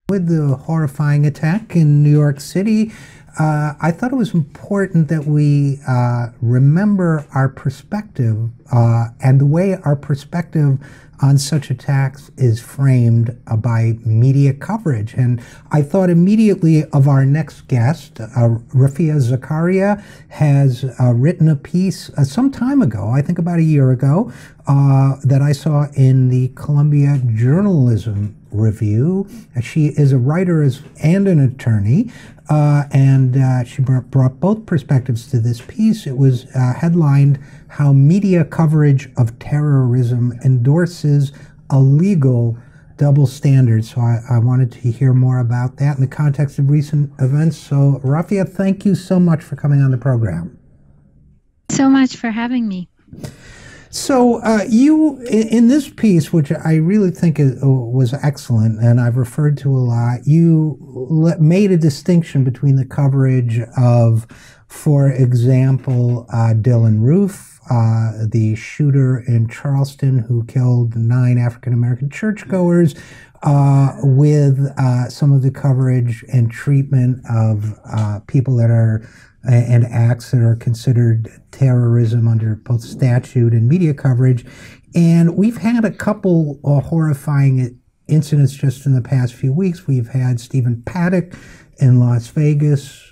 With the horrifying attack in New York City, I thought it was important that we remember our perspective and the way our perspective on such attacks is framed by media coverage. And I thought immediately of our next guest. Rafia Zakaria has written a piece some time ago, I think about a year ago, that I saw in the Columbia Journalism Review. She is a writer and an attorney, and she brought both perspectives to this piece. It was headlined, "How Media Coverage of Terrorism Endorses a Legal Double Standard." So I wanted to hear more about that in the context of recent events. So Rafia, thank you so much for coming on the program. So much for having me. So you, in this piece, which I really think was excellent, and I've referred to a lot, you made a distinction between the coverage of, for example, Dylan Roof, the shooter in Charleston who killed 9 African-American churchgoers, with some of the coverage and treatment of people that are and acts that are considered terrorism under both statute and media coverage. And we've had a couple horrifying incidents just in the past few weeks. We've had Stephen Paddock in Las Vegas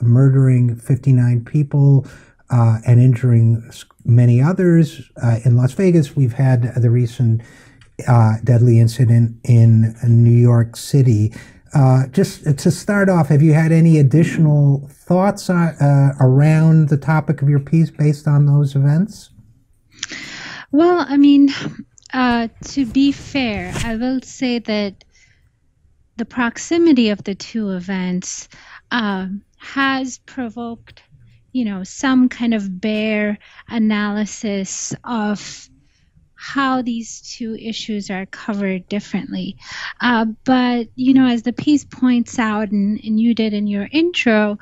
murdering 59 people and injuring many others. In Las Vegas, we've had the recent deadly incident in New York City. Just to start off, have you had any additional thoughts around the topic of your piece based on those events? Well, I mean, to be fair, I will say that the proximity of the two events has provoked, some kind of bare analysis of how these two issues are covered differently. But, as the piece points out, and you did in your intro,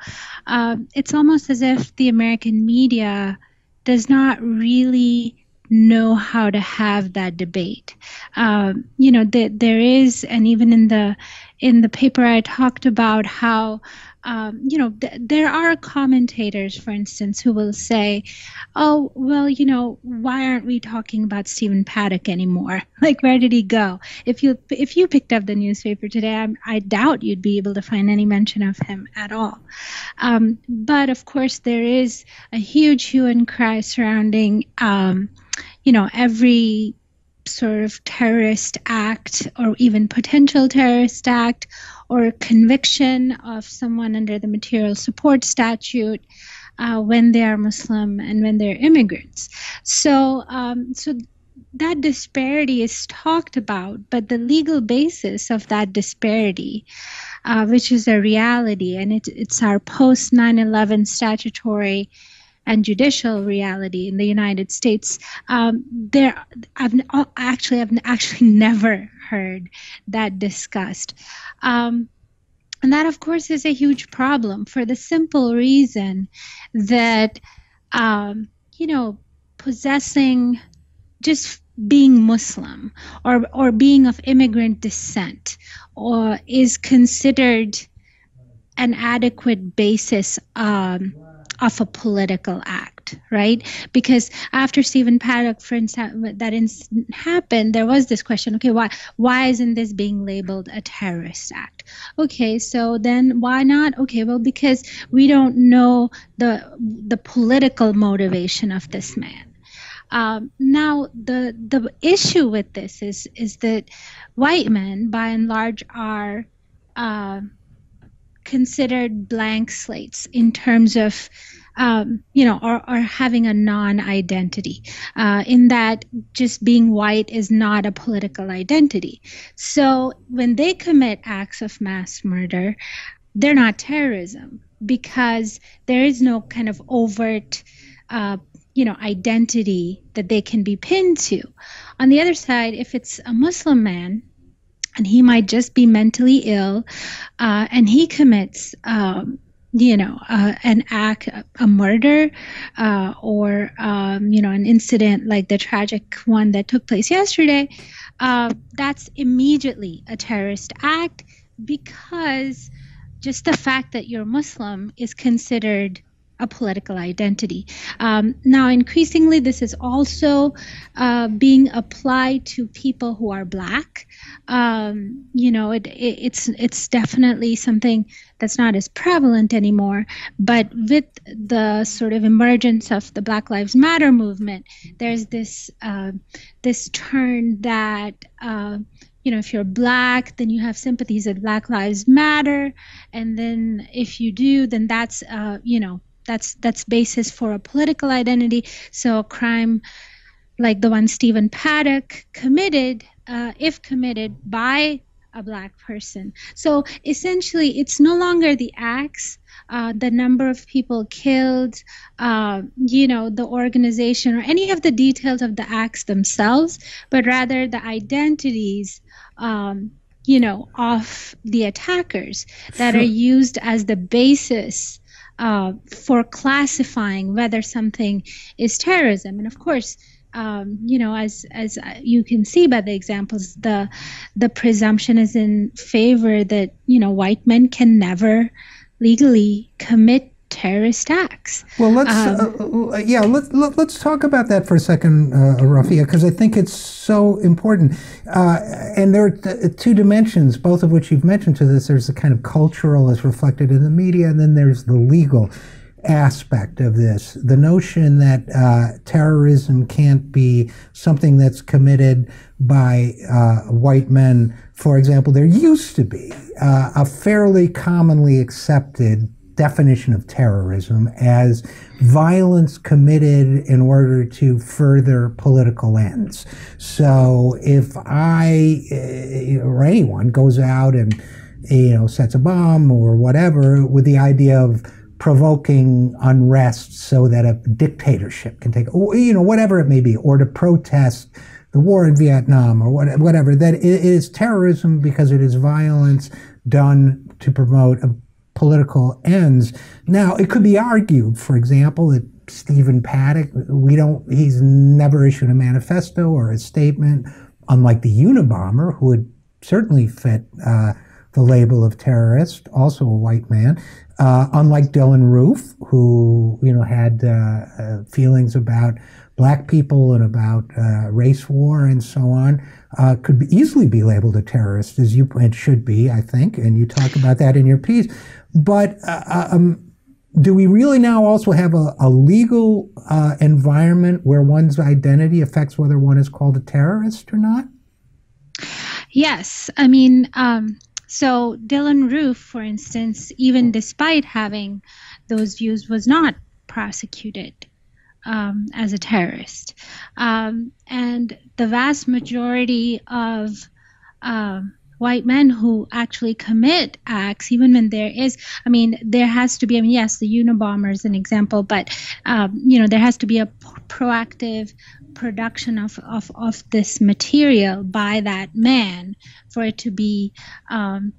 it's almost as if the American media does not really know how to have that debate. There is, and even in the paper I talked about how there are commentators, for instance, who will say, "Oh, well, why aren't we talking about Stephen Paddock anymore? Like, where did he go?" If you picked up the newspaper today, I doubt you'd be able to find any mention of him at all. But of course, there is a huge hue and cry surrounding, every sort of terrorist act or even potential terrorist act or conviction of someone under the material support statute when they are Muslim and when they're immigrants. So that disparity is talked about, but the legal basis of that disparity, which is a reality, and it's our post 9/11 statutory and judicial reality in the United States, I've actually never heard that discussed. And that, of course, is a huge problem for the simple reason that, possessing, just being Muslim or being of immigrant descent or is considered an adequate basis of a political act, right? Because after Stephen Paddock, for instance, that incident happened, there was this question, okay, why isn't this being labeled a terrorist act? Okay, so then why not? Okay, well, because we don't know the political motivation of this man. Now, the issue with this is that white men, by and large, are considered blank slates in terms of, or having a non-identity, in that just being white is not a political identity. So when they commit acts of mass murder, they're not terrorism because there is no kind of overt, identity that they can be pinned to. On the other side, if it's a Muslim man, and he might just be mentally ill, and he commits an act, a murder, or an incident like the tragic one that took place yesterday, that's immediately a terrorist act, because just the fact that you're Muslim is considered a political identity. Now, increasingly, this is also being applied to people who are Black. It's definitely something that's not as prevalent anymore. But with the sort of emergence of the Black Lives Matter movement, there's this turn that if you're Black, then you have sympathies with Black Lives Matter, and then if you do, then that's basis for a political identity. So a crime like the one Stephen Paddock committed, if committed by a Black person. So essentially, it's no longer the acts, the number of people killed, the organization, or any of the details of the acts themselves, but rather the identities, of the attackers that are used as the basis for classifying whether something is terrorism. And of course, as you can see by the examples, the presumption is in favor that white men can never legally commit terrorist acts. Well, let's talk about that for a second, Rafia, because I think it's so important. And there are two dimensions, both of which you've mentioned to this. There's the kind of cultural as reflected in the media, and then there's the legal aspect of this. The notion that terrorism can't be something that's committed by white men. For example, there used to be a fairly commonly accepted definition of terrorism as violence committed in order to further political ends. So if I or anyone goes out and sets a bomb or whatever with the idea of provoking unrest so that a dictatorship can take, whatever it may be, or to protest the war in Vietnam or whatever, that it is terrorism because it is violence done to promote political ends. Now, it could be argued, for example, that Stephen Paddock, he's never issued a manifesto or a statement, unlike the Unabomber, who would certainly fit the label of terrorist, also a white man. Unlike Dylan Roof, who had feelings about Black people and about race war and so on, could easily be labeled a terrorist, it should be, I think, and you talk about that in your piece. But do we really now also have a legal environment where one's identity affects whether one is called a terrorist or not? Yes. I mean, so Dylan Roof, for instance, even despite having those views, was not prosecuted as a terrorist. And the vast majority of white men who actually commit acts, even when there has to be, yes, the Unabomber is an example, but, there has to be a proactive production of this material by that man for it to be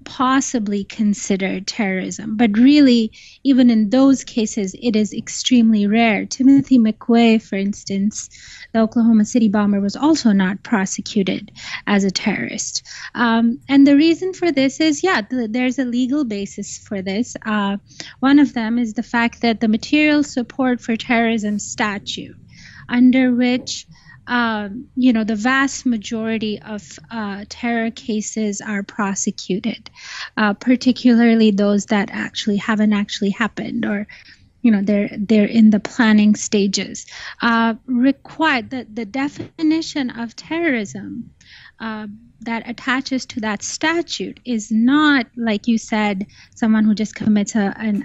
possibly considered terrorism. But really, even in those cases, it is extremely rare. Timothy McVeigh, for instance, the Oklahoma City bomber, was also not prosecuted as a terrorist. And the reason for this is, there's a legal basis for this. One of them is the fact that the Material Support for Terrorism statute, under which the vast majority of terror cases are prosecuted, particularly those that actually haven't actually happened, or they're in the planning stages. Required the definition of terrorism that attaches to that statute is not, like you said, someone who just commits an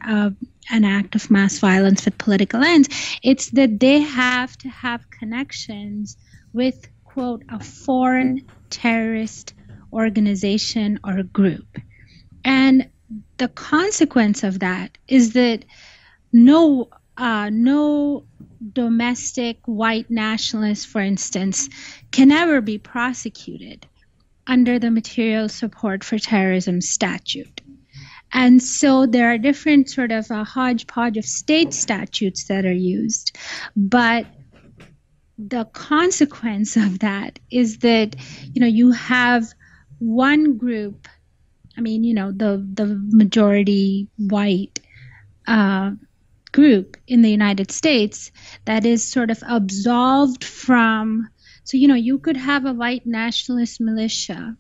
act of mass violence with political ends. It's that they have to have connections with, quote, a foreign terrorist organization or group. And the consequence of that is that no domestic white nationalist, for instance, can ever be prosecuted under the Material Support for Terrorism statute. And so there are different sort of a hodgepodge of state statutes that are used. But the consequence of that is that, you have one group, the majority white group in the United States that is sort of absolved from, so, you could have a white nationalist militia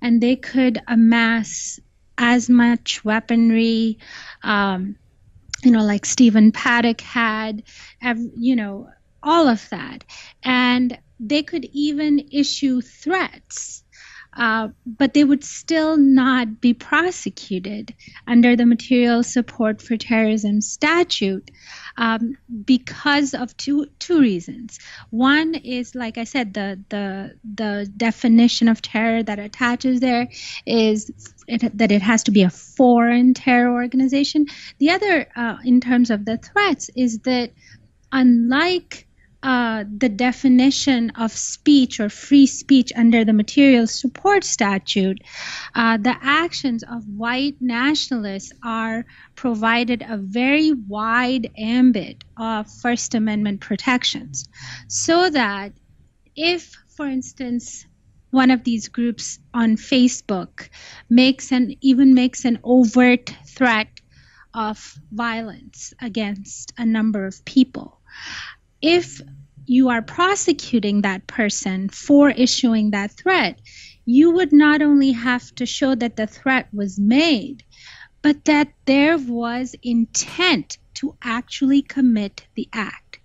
and they could amass as much weaponry, like Stephen Paddock had, all of that. And they could even issue threats, but they would still not be prosecuted under the Material Support for Terrorism statute, because of two reasons. One is, like I said, the definition of terror that attaches there is that it has to be a foreign terror organization. The other, in terms of the threats, is that unlike the definition of speech or free speech under the Material Support Statute, the actions of white nationalists are provided a very wide ambit of First Amendment protections. So that if, for instance, one of these groups on Facebook makes an overt threat of violence against a number of people, if you are prosecuting that person for issuing that threat, you would not only have to show that the threat was made, but that there was intent to actually commit the act.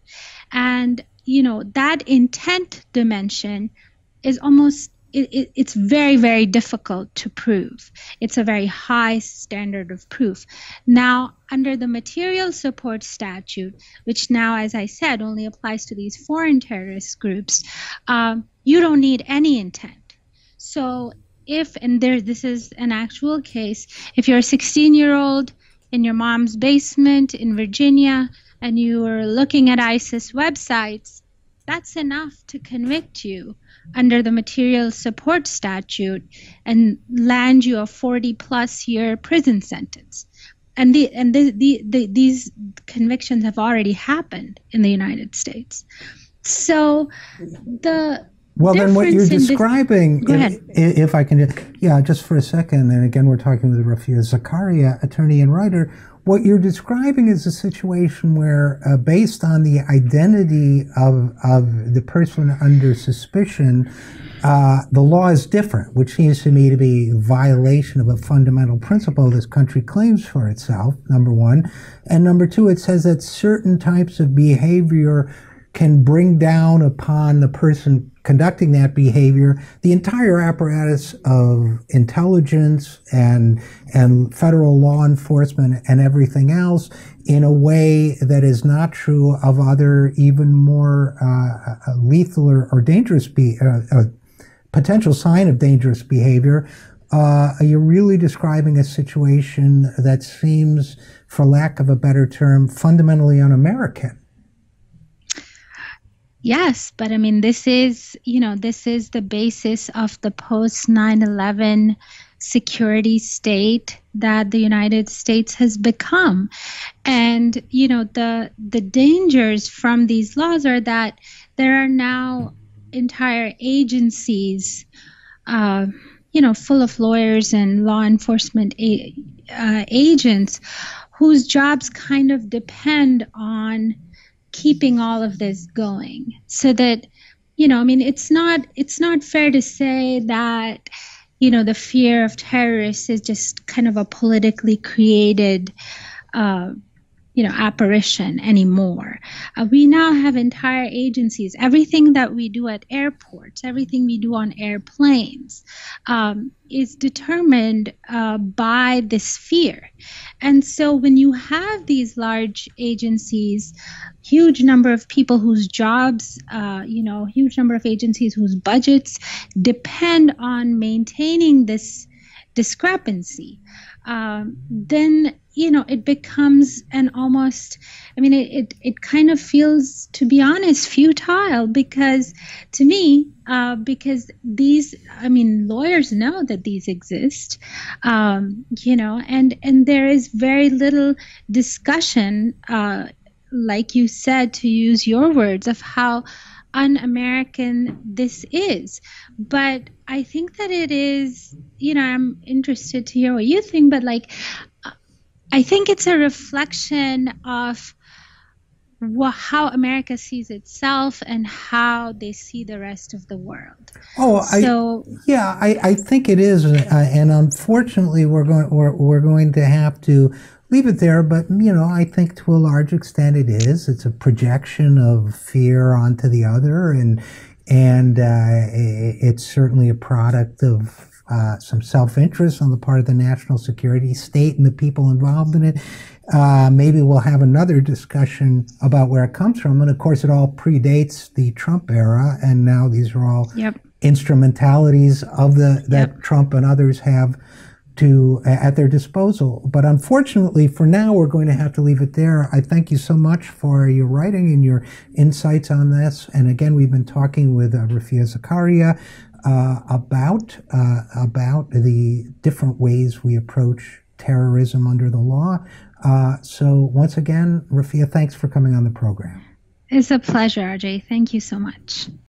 And, that intent dimension is it's very, very difficult to prove. It's a very high standard of proof. Now, under the Material Support Statute, which now, as I said, only applies to these foreign terrorist groups, you don't need any intent. So this is an actual case, if you're a 16-year-old in your mom's basement in Virginia and you are looking at ISIS websites, that's enough to convict you under the Material Support Statute and land you a 40-plus year prison sentence. And these convictions have already happened in the United States. So then what you're describing, go ahead. If I can, just for a second, and again, we're talking with Rafia Zakaria, attorney and writer. What you're describing is a situation where, based on the identity of the person under suspicion, the law is different, which seems to me to be a violation of a fundamental principle this country claims for itself, number one. And number two, it says that certain types of behavior can bring down upon the person conducting that behavior the entire apparatus of intelligence and federal law enforcement and everything else in a way that is not true of other even more lethal or dangerous potential sign of dangerous behavior. You're really describing a situation that seems, for lack of a better term, fundamentally un-American. Yes, but this is the basis of the post 9/11 security state that the United States has become. And, the dangers from these laws are that there are now entire agencies, full of lawyers and law enforcement agents whose jobs kind of depend on keeping all of this going. So that, it's not fair to say that, the fear of terrorists is just kind of a politically created, apparition anymore. We now have entire agencies. Everything that we do at airports, everything we do on airplanes, is determined by this fear. And so when you have these large agencies, huge number of people whose jobs, huge number of agencies whose budgets depend on maintaining this discrepancy, then it becomes an almost, I mean, it kind of feels, to be honest, futile, because to me, because I mean, lawyers know that these exist, and there is very little discussion, like you said, to use your words, of how un-American this is. But I think that it is, I'm interested to hear what you think, but like, I think it's a reflection of how America sees itself and how they see the rest of the world. Oh, I think it is, and unfortunately, we're going to have to leave it there. But I think to a large extent it is. It's a projection of fear onto the other, and it's certainly a product of some self-interest on the part of the national security state and the people involved in it. Maybe we'll have another discussion about where it comes from. And of course, it all predates the Trump era. And now these are all instrumentalities of that Trump and others have at their disposal. But unfortunately, for now, we're going to have to leave it there. I thank you so much for your writing and your insights on this. And again, we've been talking with Rafia Zakaria about the different ways we approach terrorism under the law. So once again, Rafia, thanks for coming on the program. It's a pleasure, RJ. Thank you so much.